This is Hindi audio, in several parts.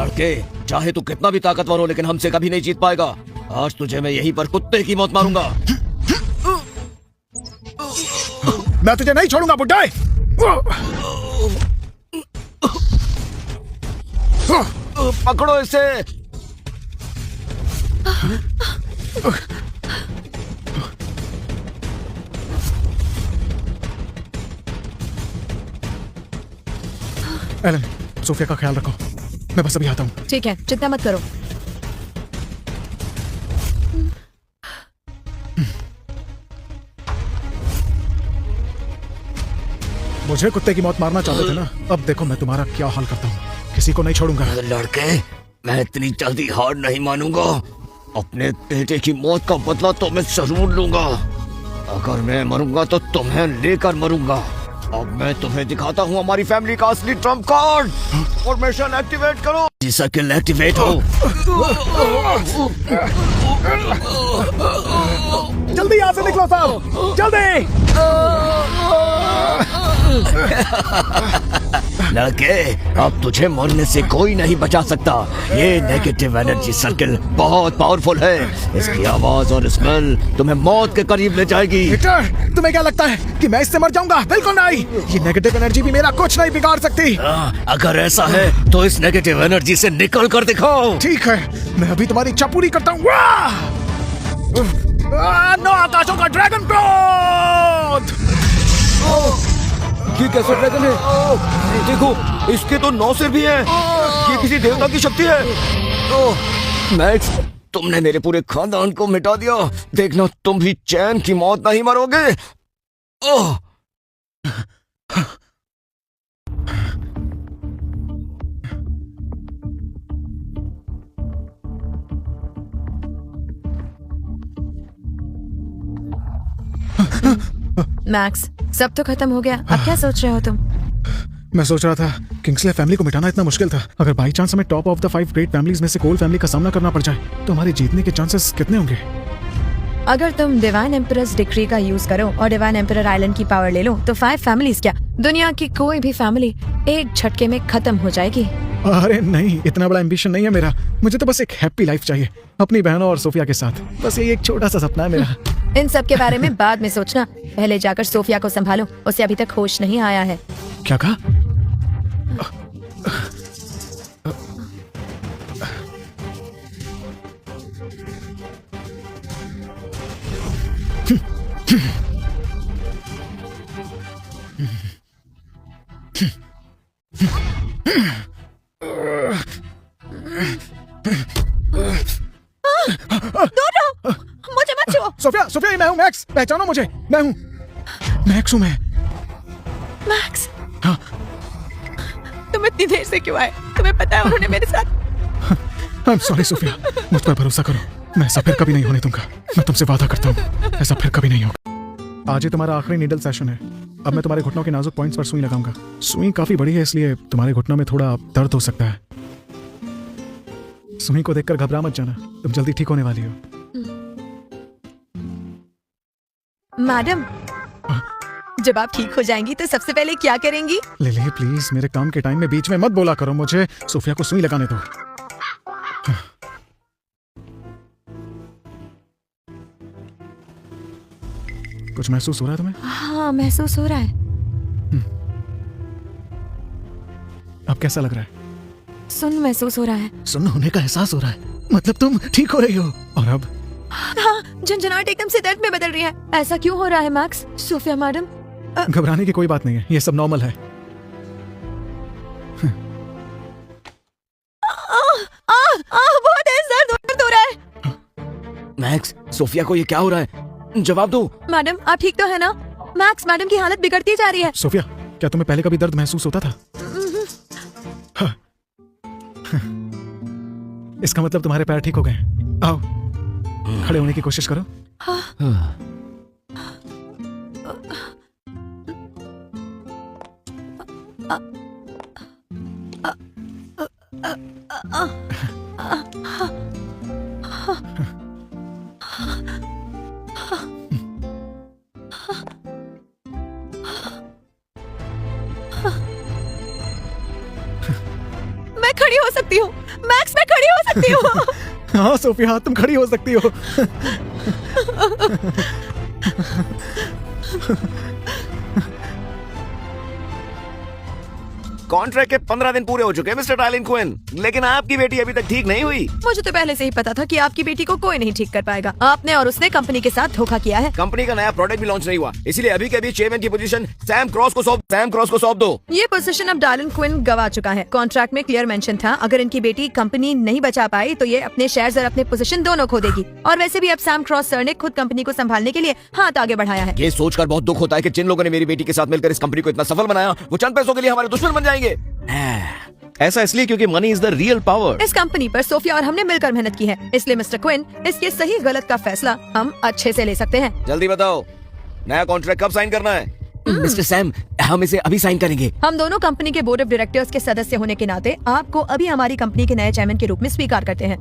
लड़के, चाहे तू कितना भी ताकतवर हो लेकिन हमसे कभी नहीं जीत पाएगा। आज तुझे मैं यहीं पर कुत्ते की मौत मारूंगा। मैं तुझे नहीं छोड़ूंगा बुड्ढे। पकड़ो इसे। एलन, सोफिया का ख्याल रखो, मैं बस अभी आता हूँ। ठीक है, चिंता मत करो। मुझे कुत्ते की मौत मारना चाहते थे ना, अब देखो मैं तुम्हारा क्या हाल करता हूँ। किसी को नहीं छोड़ूंगा। लड़के, मैं इतनी जल्दी हार नहीं मानूंगा। अपने बेटे की मौत का बदला तो मैं जरूर लूंगा। अगर मैं मरूंगा तो तुम्हें लेकर मरूंगा। अब मैं तुम्हें दिखाता हूँ हमारी फैमिली का असली ट्रम्प कार्ड। फॉर्मेशन एक्टिवेट करो। जी सर्किल एक्टिवेट हो। जल्दी यहाँ से निकलो साहब, जल्दी। लड़के, अब तुझे मरने से कोई नहीं बचा सकता। ये नेगेटिव एनर्जी सर्किल बहुत पावरफुल है। इसकी आवाज और स्मेल तुम्हें मौत के करीब ले जाएगी। विक्टर, तुम्हें क्या लगता है कि मैं इससे मर जाऊंगा? बिल्कुल नहीं। ये नेगेटिव एनर्जी भी मेरा कुछ नहीं बिगाड़ सकती। अगर ऐसा है तो इस नेगेटिव एनर्जी से निकल कर दिखाओ। ठीक है, मैं अभी तुम्हारी इच्छा पूरी करता हूँ। नौ आकाशों का ड्रैगन क्रोध। ये कैसा ड्रैगन है? देखो, इसके तो 9 सिर भी हैं। ये किसी देवता की शक्ति है। मैक्स, तुमने मेरे पूरे खानदान को मिटा दिया। देखना तुम भी चैन की मौत नहीं मरोगे। ओह! मैक्स, सब तो खत्म हो गया, अब क्या सोच रहे हो तुम? मैं सोच रहा था किंग्सले फैमिली को मिटाना इतना मुश्किल था। अगर बाई चांस हमें top of the 5 great families में से कोल फैमिली का सामना करना पड़ जाए तो हमारे जीतने के चांसेस कितने होंगे? अगर तुम डिवाइन एम्परर्स डिक्री का यूज करो और डिवाइन एम्परर आइलैंड की पावर ले लो तो 5 फैमिलीज क्या, दुनिया की कोई भी फैमिली एक झटके में खत्म हो जाएगी। अरे नहीं, इतना बड़ा एम्बिशन नहीं है मेरा। मुझे तो बस एक हैप्पी लाइफ चाहिए अपनी बहनों और सोफिया के साथ। बस ये एक छोटा सा सपना है मेरा। इन सब के बारे में बाद में सोचना, पहले जाकर सोफिया को संभालो, उसे अभी तक होश नहीं आया है। क्या कहा? मुझे मत छुओ। सोफिया, सोफिया, मैं हूँ मैक्स, पहचानो मुझे, मैं हूँ मैक्स। हूँ मैं। मैक्स, हाँ? तुम इतनी देर से क्यों आए? तुम्हें पता है उन्होंने मेरे साथ। I'm sorry सोफिया, मुझ पर भरोसा करो, मैं ऐसा फिर कभी नहीं होने दूंगा। मैं तुमसे वादा करता हूँ, ऐसा फिर कभी नहीं होगा। आज ही तुम्हारा आखिरी नीडल सेशन है। अब मैं तुम्हारे घुटनों के नाजुक पॉइंट्स पर सुई लगाऊंगा। सुई काफी बड़ी है इसलिए तुम्हारे घुटनों में थोड़ा दर्द हो सकता है। सुई को देखकर घबरा मत जाना, तुम जल्दी ठीक होने वाली हो। मैडम, जब आप ठीक हो जाएंगी तो सबसे पहले क्या करेंगी? ले प्लीज, मेरे काम के टाइम में बीच में मत बोला करो। मुझे सोफिया को सुई लगाने दो। कुछ महसूस हो रहा है तुम्हें? हाँ, महसूस हो रहा है। अब कैसा लग रहा है? सुन महसूस हो रहा है। सुन्न होने का एहसास हो रहा है, मतलब तुम ठीक हो रही हो। और अब? हाँ, झंझनाहट एकदम से दर्द में बदल रही है। ऐसा क्यों हो रहा है मैक्स? सोफिया मैडम, घबराने की कोई बात नहीं है, ये सब नॉर्मल है। बहुत दर्द हो रहा है। मैक्स, सोफिया को ये क्या हो रहा है? जवाब दो। मैडम, आप ठीक तो है ना? मैक्स, मैडम की हालत बिगड़ती जा रही है। सोफिया, क्या तुम्हें पहले कभी दर्द महसूस होता था? हाँ। इसका मतलब तुम्हारे पैर ठीक हो गए। आओ, खड़े होने की कोशिश करो। मैं खड़ी हो सकती सकती हूँ, मैक्स मैं खड़ी हो सकती हूँ। हाँ सोफिया, तुम खड़ी हो सकती हो। कॉन्ट्रैक्ट के 15 दिन पूरे हो चुके हैं मिस्टर टाइलन क्विन, लेकिन आपकी बेटी अभी तक ठीक नहीं हुई। मुझे तो पहले से ही पता था कि आपकी बेटी को कोई नहीं ठीक कर पाएगा। आपने और उसने कंपनी के साथ धोखा किया है। कंपनी का नया प्रोडक्ट भी लॉन्च नहीं हुआ, इसीलिए अभी के अभी चेयरमैन की पोजीशन सैम क्रॉस को सौंप दो। ये पोजीशन अब टाइलन क्विन गवा चुका है। कॉन्ट्रैक्ट में क्लियर मेंशन था, अगर इनकी बेटी कंपनी नहीं बचा पाई तो ये अपने शेयर्स और अपने पोजीशन दोनों खो देगी। और वैसे भी अब सैम क्रॉस सर ने खुद कंपनी को संभालने के लिए हाथ आगे बढ़ाया है। ये सोचकर बहुत दुख होता है कि जिन लोगों ने मेरी बेटी के साथ मिलकर इस कंपनी को इतना सफल बनाया, वो चंद पैसों के लिए हमारे दुश्मन बन जाएंगे। ऐसा इसलिए क्योंकि money is the real power. इस कंपनी पर सोफिया और हमने मिलकर मेहनत की है, इसलिए मिस्टर क्विन इसके सही गलत का फैसला हम अच्छे से ले सकते हैं। जल्दी बताओ, नया कॉन्ट्रैक्ट कब साइन करना है? मिस्टर सैम, हम इसे अभी साइन करेंगे। हम दोनों कंपनी के बोर्ड ऑफ डायरेक्टर्स के सदस्य होने के नाते आपको अभी हमारी कंपनी के नए चेयरमैन के रूप में स्वीकार करते हैं।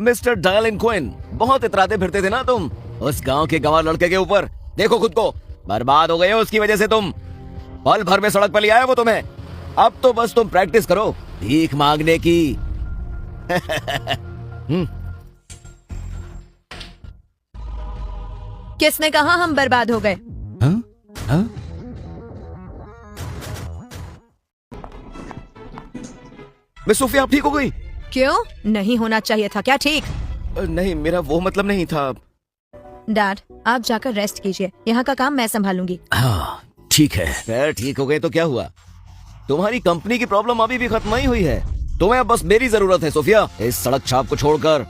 मिस्टर टाइलन क्विन, बहुत इतराते फिरते थे ना तुम उस गांव के गंवार लड़के के ऊपर। देखो खुद को, बर्बाद हो गए हो उसकी वजह से तुम। पल भर में सड़क पर ले आया वो तुम्हें। अब तो बस तुम प्रैक्टिस करो भीख मांगने की। किसने कहा हम बर्बाद हो गए? मिस सोफिया, आप ठीक हो गई? क्यों नहीं होना चाहिए था क्या ठीक? नहीं, मेरा वो मतलब नहीं था। डैड, आप जाकर रेस्ट कीजिए, यहाँ का काम मैं संभालूंगी। हाँ ठीक है। खैर ठीक हो गए तो क्या हुआ, तुम्हारी कंपनी की प्रॉब्लम अभी भी खत्म नहीं हुई है। तुम्हें अब बस मेरी जरूरत है सोफिया। इस सड़क छाप को छोड़कर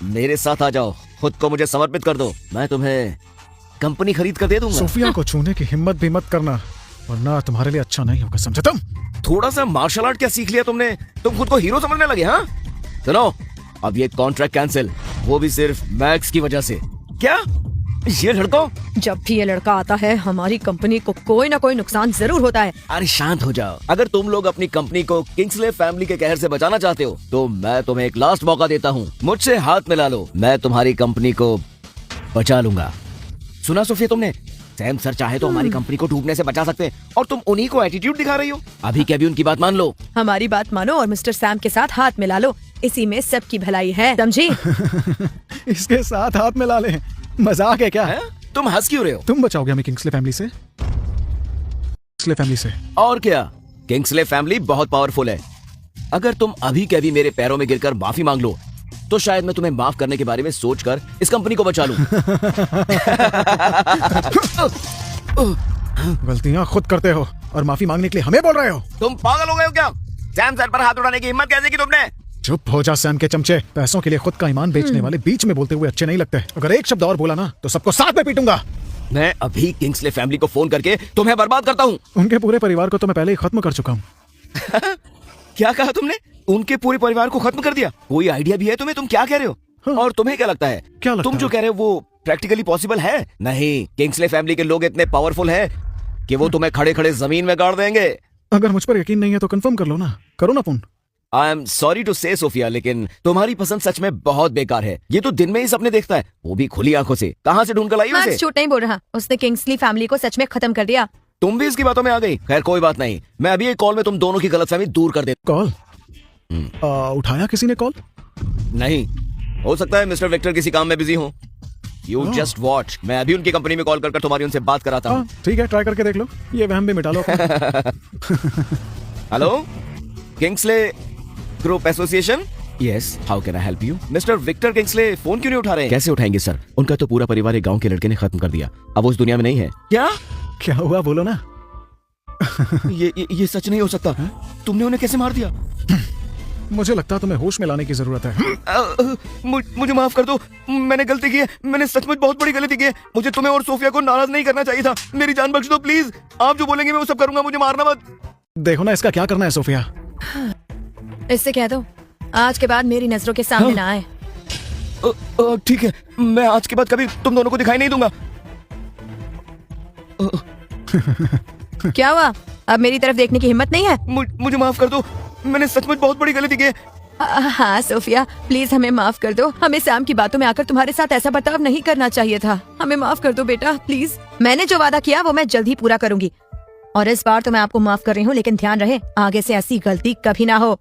मेरे साथ आ जाओ, खुद को मुझे समर्पित कर दो, मैं तुम्हें कंपनी खरीद कर दे दूंगा। सोफिया को छूने की हिम्मत भी मत करना, वरना तुम्हारे लिए अच्छा नहीं होगा, समझे तुम? थोड़ा सा मार्शल आर्ट क्या सीख लिया तुमने? तुम खुद को हीरो समझने लगे? हाँ सुनो, अब ये कॉन्ट्रैक्ट कैंसिल, वो भी सिर्फ मैक्स की वजह से। क्या ये लड़का? जब भी ये लड़का आता है हमारी कंपनी को कोई ना कोई नुकसान जरूर होता है। अरे शांत हो जाओ। अगर तुम लोग अपनी कंपनी को किंग्सले फैमिली के कहर से बचाना चाहते हो तो मैं तुम्हें एक लास्ट मौका देता हूँ, मुझसे हाथ मिला लो, मैं तुम्हारी कंपनी को बचा लूंगा। सुना सोफिया तुमने? सैम सर चाहे तो हमारी कंपनी को डूबने से बचा सकते हैं और तुम उन्हीं को एटीट्यूड दिखा रही हो। अभी के अभी उनकी बात मान लो। हमारी बात मानो और मिस्टर सैम के साथ हाथ मिला लो, इसी में सबकी भलाई है, समझी? इसके साथ हाथ मिला ले, मजाक है क्या? है? तुम हंस क्यों रहे हो? तुम बचाओगे हमें किंग्सले फैमिली से? किंग्सले फैमिली से? और क्या, किंग्सले फैमिली बहुत पावरफुल है। अगर तुम अभी के अभी मेरे पैरों में गिरकर माफी मांग लो तो शायद मैं तुम्हें माफ करने के बारे में सोचकर इस कंपनी को बचा लूं। गलतियां खुद करते हो और माफी मांगने के लिए हमें बोल रहे हो? तुम पागल हो गए हो क्या? सैम सर पर हाथ उठाने की हिम्मत कैसे की तुमने? चुप हो जा सैम के चमचे, पैसों के लिए खुद का ईमान बेचने वाले बीच में बोलते हुए अच्छे नहीं लगते। अगर एक शब्द और बोला ना तो सबको साथ में पीटूंगा। मैं अभी किंग्सले फैमिली को फोन करके तुम्हें बर्बाद करता हूँ। उनके पूरे परिवार को तो मैं पहले ही खत्म कर चुका हूँ। क्या कहा तुमने? उनके पूरे परिवार को खत्म कर दिया? कोई आइडिया भी है तुम्हें? तुम क्या कह रहे हो? हाँ। और तुम्हें क्या लगता है? क्या लगता तुम जो है? कह रहे हो वो प्रैक्टिकली पॉसिबल है? नहीं, किंग्सले फैमिली के लोग इतने पावरफुल हैं कि वो तुम्हें खड़े खड़े जमीन में गाड़ देंगे। अगर मुझ पर यकीन नहीं है तो कंफर्म कर लो ना, करो ना phone. I am sorry to say Sofia, लेकिन तुम्हारी पसंद सच में बहुत बेकार है। ये तो दिन में ही सपने देखता है, वो भी खुली आंखों से। कहाँ से ढूंढ कर लाई उसे? मैक्स झूठ नहीं बोल रहा, उसने किंग्सली फैमिली को सच में खत्म कर दिया। तुम भी इसकी बातों में आ गई। खैर कोई बात नहीं, मैं अभी एक कॉल में तुम दोनों की गलतफहमी दूर कर देता कॉल? उठाया किसी ने कॉल? हूं। नहीं, हो सकता है मिस्टर विक्टर किसी काम में बिजी हो। यू जस्ट वॉच, मैं अभी उनकी कंपनी में कॉल कर तुम्हारी उनसे बात कराता हूँ। ठीक है, ट्राई करके देख लो, ये वहम भी मिटा लो। Hello, Kingsley group association? Yes, how can I help you? Mister Victor Kingsley phone क्यों नहीं उठा रहे हैं? कैसे उठाएंगे सर, उनका तो पूरा परिवार एक गांव के लड़के ने खत्म कर दिया, अब वो इस दुनिया में नहीं है। क्या? क्या हुआ बोलो ना। ये सच नहीं हो सकता। तुमने उन्हें कैसे मार दिया? मुझे लगता है तुम्हें होश में लाने की जरूरत है। मुझे माफ कर दो, मैंने गलती की है, मैंने सचमुच बहुत बड़ी गलती की है। मुझे तुम्हें और सोफिया को नाराज नहीं करना चाहिए था। मेरी जान बख्श दो प्लीज, आप जो बोलेंगे मैं वो सब करूंगा, मुझे मारना मत। देखो ना इसका क्या करना है सोफिया। इससे कह दो आज के बाद मेरी नजरों के सामने ना आए। ठीक है, मैं आज के बाद कभी तुम दोनों को दिखाई नहीं दूंगा। क्या हुआ, अब मेरी तरफ देखने की हिम्मत नहीं है? मुझे माफ कर दो, मैंने सचमुच बहुत बड़ी गलती की है। हाँ सोफिया, प्लीज हमें माफ कर दो। हमें सैम की बातों में आकर तुम्हारे साथ ऐसा बर्ताव नहीं करना चाहिए था। हमें माफ कर दो बेटा, प्लीज। मैंने जो वादा किया वो मैं जल्द ही पूरा करूंगी और इस बार तो मैं आपको माफ कर रही हूँ, लेकिन ध्यान रहे आगे से ऐसी गलती कभी ना हो।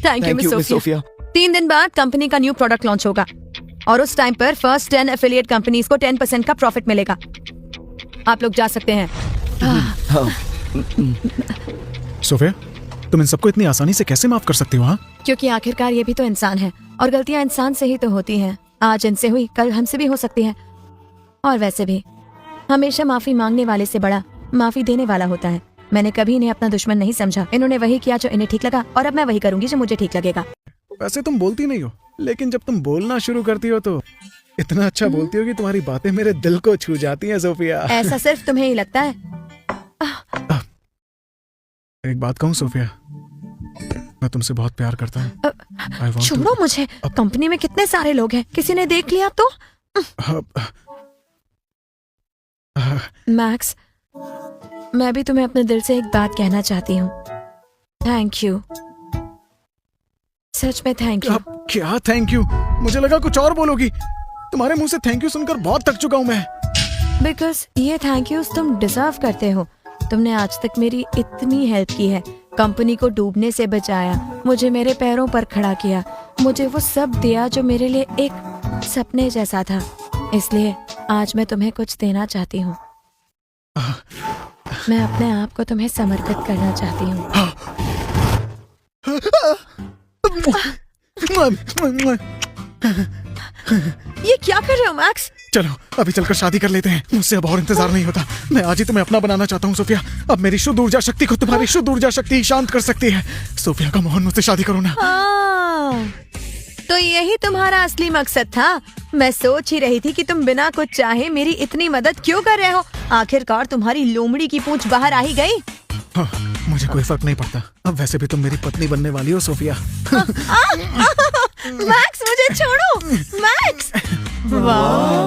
Thank you miss Sophia. 3 दिन बाद कंपनी का न्यू प्रोडक्ट लॉन्च होगा और उस टाइम पर फर्स्ट 10 एफिलिएट कंपनीज को 10% का प्रॉफिट मिलेगा। आप लोग जा सकते हैं। सोफिया, तुम इन सबको इतनी आसानी से कैसे माफ कर सकती हो? हाँ, क्योंकि आखिरकार ये भी तो इंसान है और गलतियां इंसान से ही तो होती हैं। आज इनसे हुई, कल हमसे भी हो सकती है। और वैसे भी हमेशा माफी मांगने वाले से बड़ा माफी देने वाला होता है। मैंने कभी इन्हें अपना दुश्मन नहीं समझा। इन्होंने वही किया जो इन्हें ठीक लगा और अब मैं वही करूंगी जो मुझे ठीक लगेगा। वैसे तुम बोलती नहीं हो, लेकिन जब तुम बोलना शुरू करती हो तो इतना अच्छा बोलती हो कि तुम्हारी बातें मेरे दिल को छू जाती हैं सोफिया। ऐसा सिर्फ तुम्हें ही लगता है। एक बात कहूँ सोफिया, मैं तुमसे बहुत प्यार करता हूँ। I want छोड़ो to- मुझे। कंपनी में कितने सारे लोग हैं, किसी ने देख लिया तो। मैक्स, मैं भी तुम्हें अपने दिल से एक बात कहना चाहती हूँ। थैंक यू, सच में थैंक यू। क्या थैंक यू? मुझे लगा कुछ और बोलोगी। तुम्हारे मुंह से थैंक यू सुनकर बहुत थक चुका हूँ मैं। बिकॉज ये थैंक यू तुम डिजर्व करते हो। तुमने आज तक मेरी इतनी हेल्प की है, कंपनी को डूबने से बचाया, मुझे मेरे पैरों पर खड़ा किया, मुझे वो सब दिया जो मेरे लिए एक सपने जैसा था। इसलिए आज मैं तुम्हें कुछ देना चाहती हूँ। मैं अपने आप को तुम्हें समर्पित करना चाहती हूँ। ये क्या कर रहे हो मैक्स? चलो अभी चलकर शादी कर लेते हैं। मुझसे अब और इंतजार नहीं होता। मैं आज ही तुम्हें अपना बनाना चाहता हूँ सोफिया। अब मेरी शुद्ध ऊर्जा शक्ति को तुम्हारी शुद्ध ऊर्जा शक्ति ही शांत कर सकती है। सोफिया का मोहन, मुझसे शादी करो ना। तो यही तुम्हारा असली मकसद था। मैं सोच ही रही थी कि तुम बिना कुछ चाहे मेरी इतनी मदद क्यों कर रहे हो। आखिरकार तुम्हारी लोमड़ी की पूंछ बाहर आ ही गई। हाँ, मुझे कोई फर्क नहीं पड़ता। अब वैसे भी तुम मेरी पत्नी बनने वाली हो सोफिया। मैक्स, मुझे छोड़ो। मैक्स, वाह।